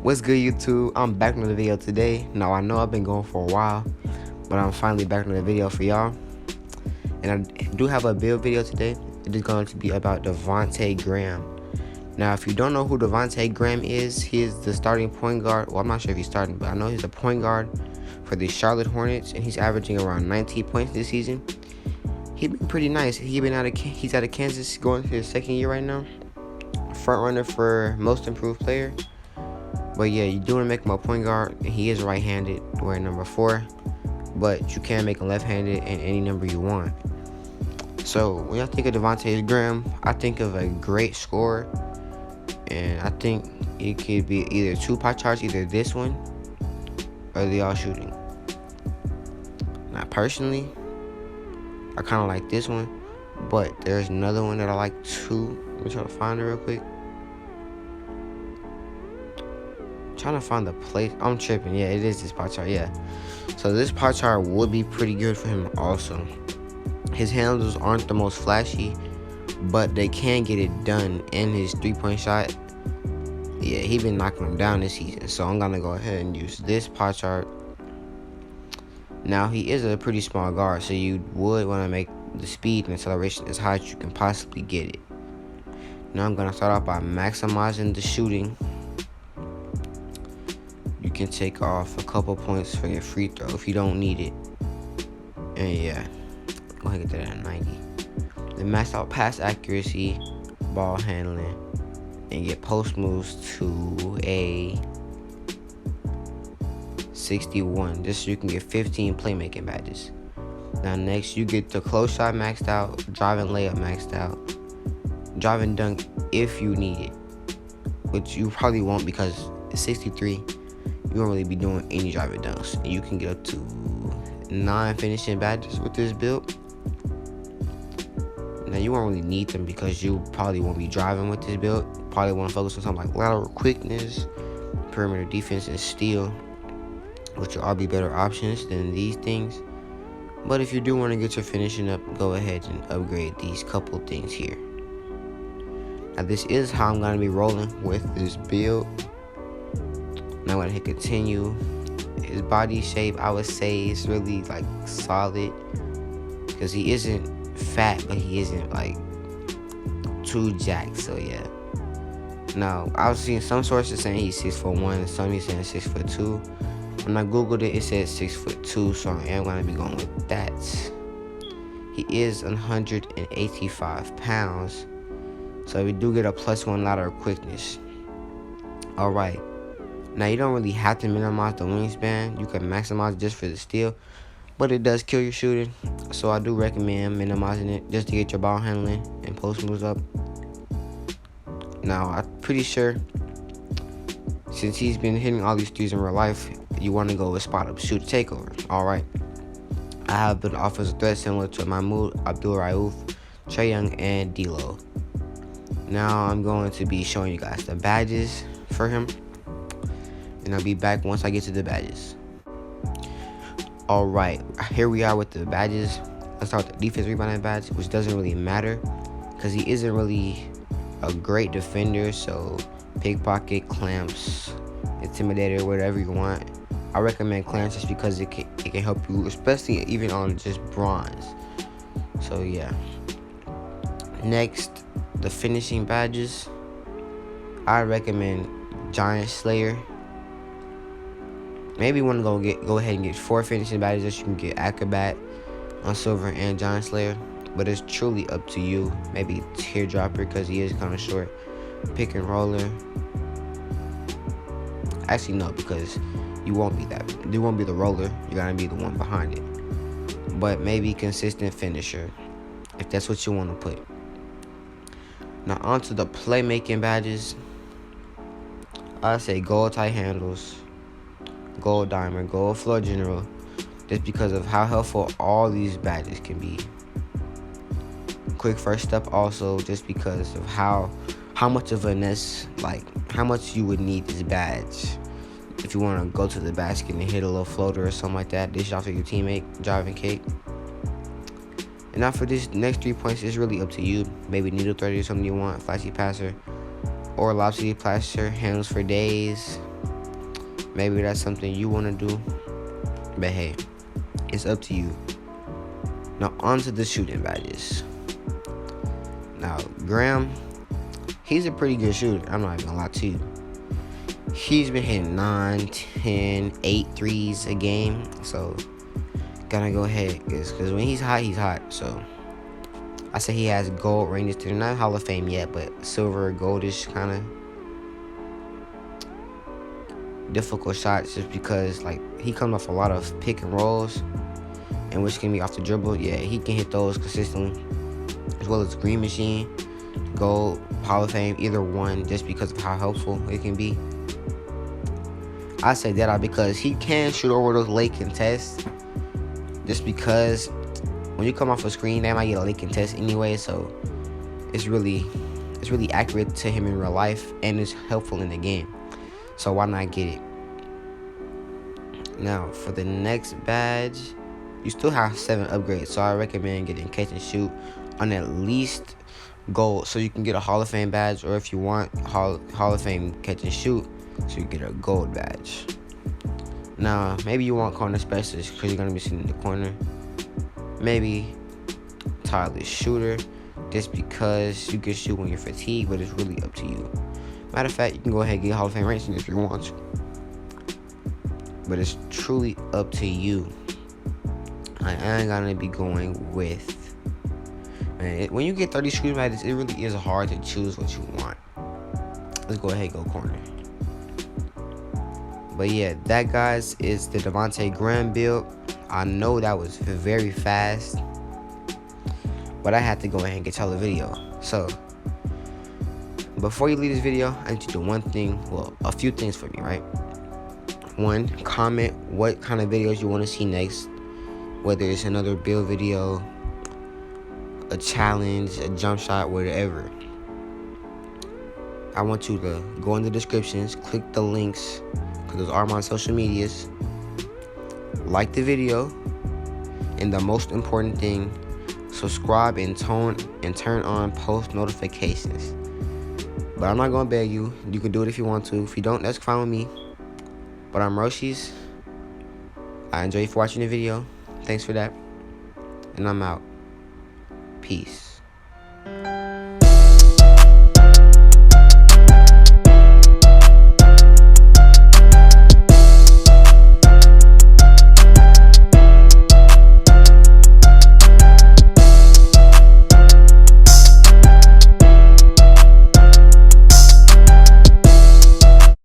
What's good, YouTube? I'm back with the video today. Now, I know I've been going for a while, but I'm finally back with a video for y'all. And I do have a build video today. It is going to be about Devonte Graham. Now, if you don't know who Devonte Graham is, he is the starting point guard. Well, I'm not sure if he's starting, but I know he's a point guard for the Charlotte Hornets, and he's averaging around 19 points this season. He's been pretty nice. He's out of Kansas, going to his second year right now. Front runner for most improved player. But yeah, you do want to make him a point guard. He is right-handed, wearing number 4. But you can make him left-handed in any number you want. So when I think of Devonte Graham, I think of a great scorer. And I think it could be either 2 pie charts, either this one or the all shooting. Now personally, I kind of like this one. But there's another one that I like too. Let me try to find it real quick. Trying to find the place. I'm tripping. Yeah, it is this pie chart. Yeah, so this pie chart would be pretty good for him also. His handles aren't the most flashy, but they can get it done. In his 3-point shot, yeah, he been knocking them down this season, so I'm gonna go ahead and use this pie chart. Now, he is a pretty small guard, so you would want to make the speed and acceleration as high as you can possibly get it. Now I'm gonna start off by maximizing the shooting. You can take off a couple points for your free throw if you don't need it. And yeah, go ahead and get that at 90. Then max out pass accuracy, ball handling, and get post moves to a 61. Just so you can get 15 playmaking badges. Now next, you get the close shot maxed out, drive and layup maxed out, drive and dunk if you need it, which you probably won't because it's 63. You won't really be doing any drive and dunks. And you can get up to 9 finishing badges with this build. Now you won't really need them because you probably won't be driving with this build. Probably want to focus on something like lateral quickness, perimeter defense, and steal, which will all be better options than these things. But if you do want to get your finishing up, go ahead and upgrade these couple things here. Now this is how I'm going to be rolling with this build. Now I'm going to hit continue. His body shape, I would say, is really like solid, because he isn't fat, but he isn't like too jacked. So yeah. Now I was seeing some sources saying he's 6'1", some he's saying 6'2". When I googled it, it said 6'2", so I am going to be going with that. He is 185 pounds, so we do get a +1 lateral quickness. All right. Now, you don't really have to minimize the wingspan. You can maximize it just for the steal, but it does kill your shooting. So I do recommend minimizing it just to get your ball handling and post moves up. Now, I'm pretty sure since he's been hitting all these threes in real life, you want to go with spot up, shoot, takeover. All right. I have an offensive threat similar to Mahmoud, Abdul Rauf, Trae Young, and D'Lo. Now I'm going to be showing you guys the badges for him, and I'll be back once I get to the badges. All right, here we are with the badges. Let's start with the defense rebounding badge, which doesn't really matter because he isn't really a great defender. So pickpocket, clamps, intimidator, whatever you want. I recommend clamps just because it can help you, especially even on just bronze. So yeah. Next, the finishing badges. I recommend Giant Slayer. Maybe you want to go ahead and get 4 finishing badges, so you can get Acrobat on silver and Giant Slayer. But it's truly up to you. Maybe Teardropper because he is kind of short. Pick and roller. Actually no, because you won't be that. You won't be the roller. You're gonna be the one behind it. But maybe consistent finisher, if that's what you want to put. Now onto the playmaking badges. I say gold tight handles, gold diamond, gold floor general, just because of how helpful all these badges can be. Quick first step also, just because of how much of a how much you would need this badge if you want to go to the basket and hit a little floater or something like that, dish off to your teammate, driving cake. And now for this next 3 points, it's really up to you. Maybe needle threader or something you want, flashy passer, or lobster plaster, handles for days. Maybe that's something you want to do. But hey, it's up to you. Now on to the shooting badges. Now Graham, he's a pretty good shooter. I'm not even gonna lie to you. He's been hitting 9, 10, 8 threes a game. So gotta go ahead, because when he's hot. So I say he has gold ranges. They're not Hall of Fame yet, but silver, goldish kind of difficult shots, just because like he comes off a lot of pick and rolls, and which can be off the dribble. Yeah, he can hit those consistently, as well as Green Machine, gold, Hall of Fame, either one, just because of how helpful it can be. I say that out because he can shoot over those late contests, just because when you come off a screen, they might get a late contest anyway. So it's really accurate to him in real life, and it's helpful in the game. So why not get it? Now for the next badge, you still have 7 upgrades, so I recommend getting catch and shoot on at least gold, so you can get a Hall of Fame badge, or if you want Hall of Fame catch and shoot, so you get a gold badge. Now maybe you want corner specialist because you're gonna be sitting in the corner. Maybe tireless shooter, just because you can shoot when you're fatigued, but it's really up to you. Matter of fact, you can go ahead and get Hall of Fame ranking if you want to, but it's truly up to you. I am gonna be going with, man, when you get 30 shooting badges, it really is hard to choose what you want. Let's go ahead and go corner. But yeah, that, guys, is the Devonte Graham build. I know that was very fast, but I had to go ahead and get y'all a video. So before you leave this video, I need you to do one thing, well, a few things for me, right? One, comment what kind of videos you want to see next, whether it's another build video, a challenge, a jump shot, whatever. I want you to go in the descriptions, click the links, because those are my social medias, like the video, and the most important thing, subscribe and turn on post notifications. But I'm not gonna beg you. You can do it if you want to. If you don't, that's fine with me. But I'm Roshi's. I enjoy you for watching the video. Thanks for that. And I'm out. Peace.